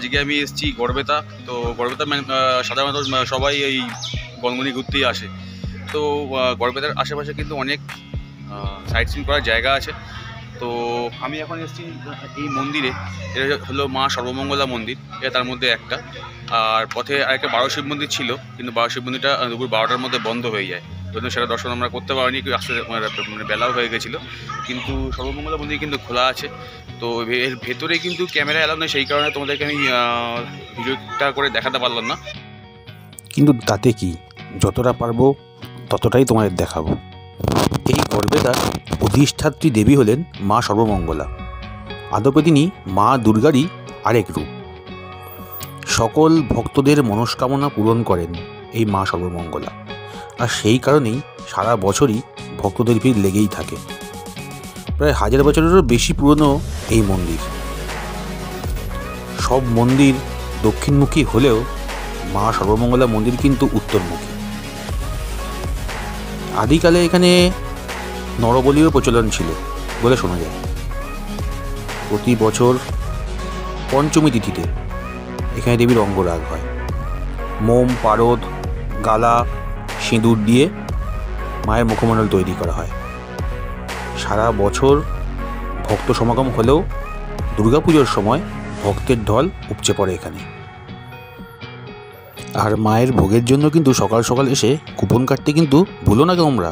আজকে আমি এসেছি গড়বেতা। তো গড়বেতা সাধারণত সবাই এই গনগনি ঘুরতেই আসে। তো গড়বেতার আশেপাশে কিন্তু অনেক সাইট সিন করার জায়গা আছে। তো আমি এখন এসেছি এই মন্দিরে। এটা হলো মা সর্বমঙ্গলা মন্দির, এটা তার মধ্যে একটা। আর পথে আরেকটা বারো শিব মন্দির ছিল, কিন্তু বারো শিব মন্দিরটা দুপুর 12টার মধ্যে বন্ধ হয়ে যায়, জন্য সেটা দর্শন আমরা করতে পারিনি, একটু আসতে মানে বেলাও হয়ে গেছিলো। কিন্তু সর্বমঙ্গলা মন্দির কিন্তু খোলা আছে। তো এর ভেতরে কিন্তু ক্যামেরা অ্যালাউ নেই, সেই কারণে তোমাদেরকে আমি ভিডিওটা করে দেখাতে পারলাম না। কিন্তু তাতে কি, যতটা পারবো ততটাই তোমাদের দেখাবো। এই গড়বেতার অধিষ্ঠাত্রী দেবী হলেন মা সর্বমঙ্গলা। আদপে তিনি মা দুর্গারই আরেক রূপ। সকল ভক্তদের মনস্কামনা পূরণ করেন এই মা সর্বমঙ্গলা, আর সেই কারণেই সারা বছরই ভক্তদের ভিড় লেগেই থাকে। প্রায় 1000 বছরেরও বেশি পুরনো এই মন্দির। সব মন্দির দক্ষিণমুখী হলেও মা সর্বমঙ্গলা মন্দির কিন্তু উত্তরমুখী। আদিকালে এখানে নরবলিরও প্রচলন ছিল বলে শোনা যায়। প্রতি বছর পঞ্চমী তিথিতে এখানে দেবীর অঙ্গরাগ হয়। মোম, পারদ, গালা, সিঁদুর দিয়ে মায়ের মুখমণ্ডল তৈরি করা হয়। সারা বছর ভক্ত সমাগম হলেও দুর্গাপুজোর সময় ভক্তের ঢল উপচে পড়ে এখানে। আর মায়ের ভোগের জন্য কিন্তু সকাল সকাল এসে কুপন কাটতে কিন্তু ভুলো না তোমরা।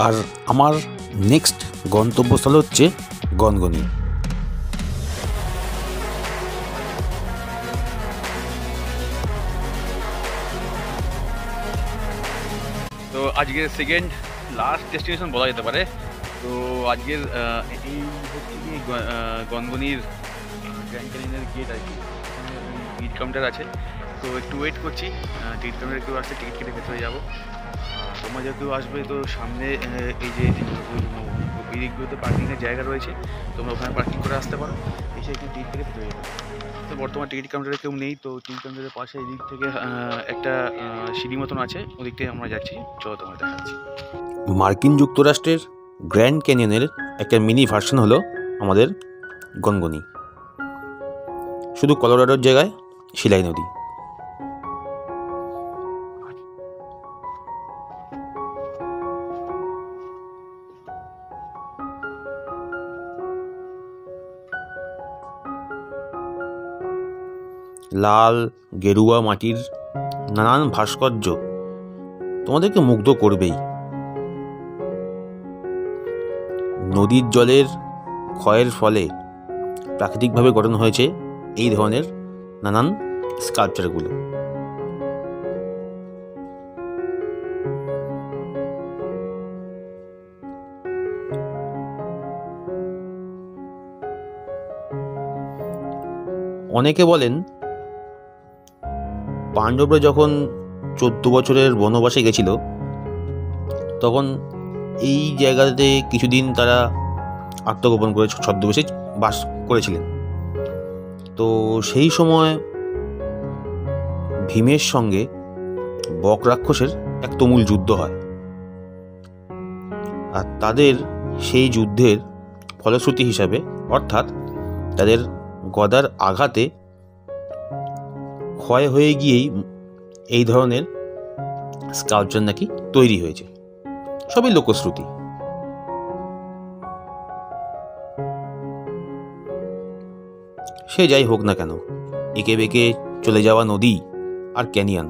আর আমার নেক্সট গন্তব্যস্থল হচ্ছে গনগনি। তো আজকের সেকেন্ড লাস্ট ডেস্টিনেশন বলা যেতে পারে। তো আজকের এই হচ্ছে কি গনগনির গ্র্যান্ড ক্যানিয়নের গেট আর কি, এখানে টিকিট কাউন্টার আছে। তো একটু ওয়েট করছি, টিকিট কাউন্টারে কেউ আসলে টিকিট কেটে ভেতরে যাবো। তোমরা যেহেতু আসবে, তো সামনে এই যে দিকগুলোতে পার্কিংয়ের জায়গা রয়েছে, তোমরা ওখানে পার্কিং করে আসতে পারো, এসে একটু টিকিট কেটে ভেতরে যাবে। তো বর্তমানে টিকিট কাউন্টারে কেউ নেই, তো টিকিট কাউন্টারের পাশে এই দিক থেকে একটা সিঁড়ি মতন আছে, ওদিক থেকে আমরা যাচ্ছি। চলো তোমার দেখাচ্ছি। মার্কিন যুক্তরাষ্ট্রের গ্র্যান্ড ক্যানিয়নের একটা মিনি ভার্সন হলো আমাদের গনগনি, শুধু কলোরাডোর জায়গায় শিলাই নদী। লাল গেরুয়া মাটির নানান ভাস্কর্য তোমাদেরকে মুগ্ধ করবেই। নদীর জলের ক্ষয়ের ফলে প্রাকৃতিকভাবে গঠন হয়েছে এই ধরনের নানান স্কাল্পচারগুলো। অনেকে বলেন পাণ্ডবরা যখন 14 বছরের বনবাসে গেছিল, তখন এই জায়গাতে কিছুদিন তারা আত্মগোপন করে ছদ্মবেশে বাস করেছিলেন। তো সেই সময় ভীমের সঙ্গে বক রাক্ষসের এক তুমুল যুদ্ধ হয়, আর তাদের সেই যুদ্ধের ফলশ্রুতি হিসাবে, অর্থাৎ তাদের গদার আঘাতে ক্ষয় হয়ে গিয়েই এই ধরনের স্কাল্পচার নাকি তৈরি হয়েছে। সবই লোকশ্রুতি। সে যাই হোক না কেন, এঁকে বেঁকে চলে যাওয়া নদী আর ক্যানিয়ন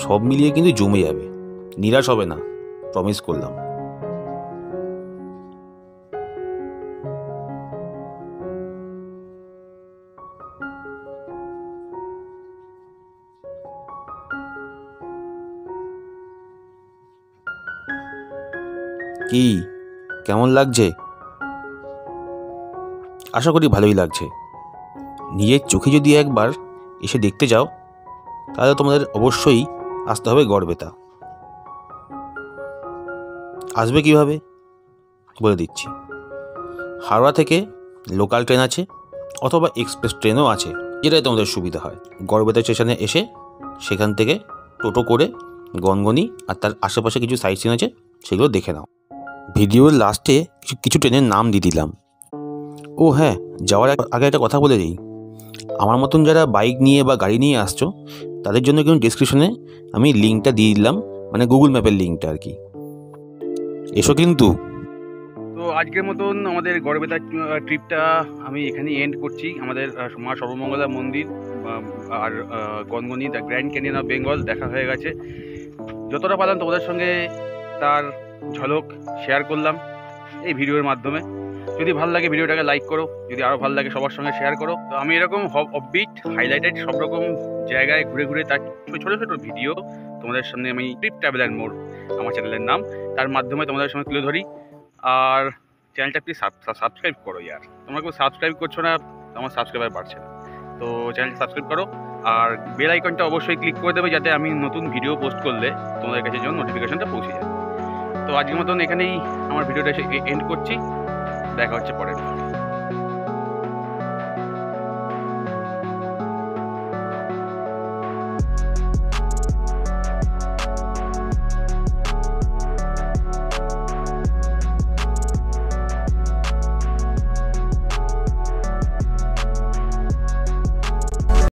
সব মিলিয়ে কিন্তু জমে যাবে, নিরাশ হবে না, প্রমিস করলাম। কি কেমন লাগছে? আশা করি ভালোই লাগছে। নিজের চোখে যদি একবার এসে দেখতে যাও, তাহলে তোমাদের অবশ্যই আসতে হবে গড়বেতা। আসবে কিভাবে বলে দিচ্ছি। হাওড়া থেকে লোকাল ট্রেন আছে, অথবা এক্সপ্রেস ট্রেনও আছে, যেটাই তোমাদের সুবিধা হয়। গড়বেতা স্টেশনে এসে সেখান থেকে টোটো করে গনগনি আর তার আশেপাশে কিছু সাইট সিন আছে, সেগুলো দেখে নাও। ভিডিওর লাস্টে কিছু ট্রেনের নাম দিয়ে দিলাম। ও হ্যাঁ, যাওয়ার আগে একটা কথা বলে দিই, আমার মতন যারা বাইক নিয়ে বা গাড়ি নিয়ে আসছো তাদের জন্য কিন্তু ডিসক্রিপশনে আমি লিঙ্কটা দিয়ে দিলাম, মানে গুগল ম্যাপের লিঙ্কটা আর কি। এসো কিন্তু। তো আজকের মতন আমাদের গড়বেতা ট্রিপটা আমি এখানেই এন্ড করছি। আমাদের মা সর্বমঙ্গলা মন্দির আর Gangani the grand canyon of Bengal দেখা হয়ে গেছে। যতটা পারলাম তোমাদের সঙ্গে তার ঝলক শেয়ার করলাম এই ভিডিওর মাধ্যমে। যদি ভালো লাগে ভিডিওটাকে লাইক করো, যদি আরও ভালো লাগে সবার সঙ্গে শেয়ার করো। তো আমি এরকম অফবিট হাইলাইটেড সব রকম জায়গায় ঘুরে ঘুরে তার ছোটো ছোটো ভিডিও তোমাদের সামনে আমি ট্রিপ ট্রাভেল অ্যান্ড মোর আমার চ্যানেলের নাম, তার মাধ্যমে তোমাদের সঙ্গে তুলে ধরি। আর চ্যানেলটা প্লিজ সাবস্ক্রাইব করো ইয়ার, তোমরা কেউ সাবস্ক্রাইব করছো না, আমার সাবস্ক্রাইবার বাড়ছে না। তো চ্যানেলটা সাবস্ক্রাইব করো আর বেল আইকনটা অবশ্যই ক্লিক করে দেবে, যাতে আমি নতুন ভিডিও পোস্ট করলে তোমাদের কাছে যেন নোটিফিকেশনটা পৌঁছে যায়। তো আজকের মতন এখানেই আমার ভিডিওটা এন্ড করছি, দেখা হচ্ছে পরের ভিডিও।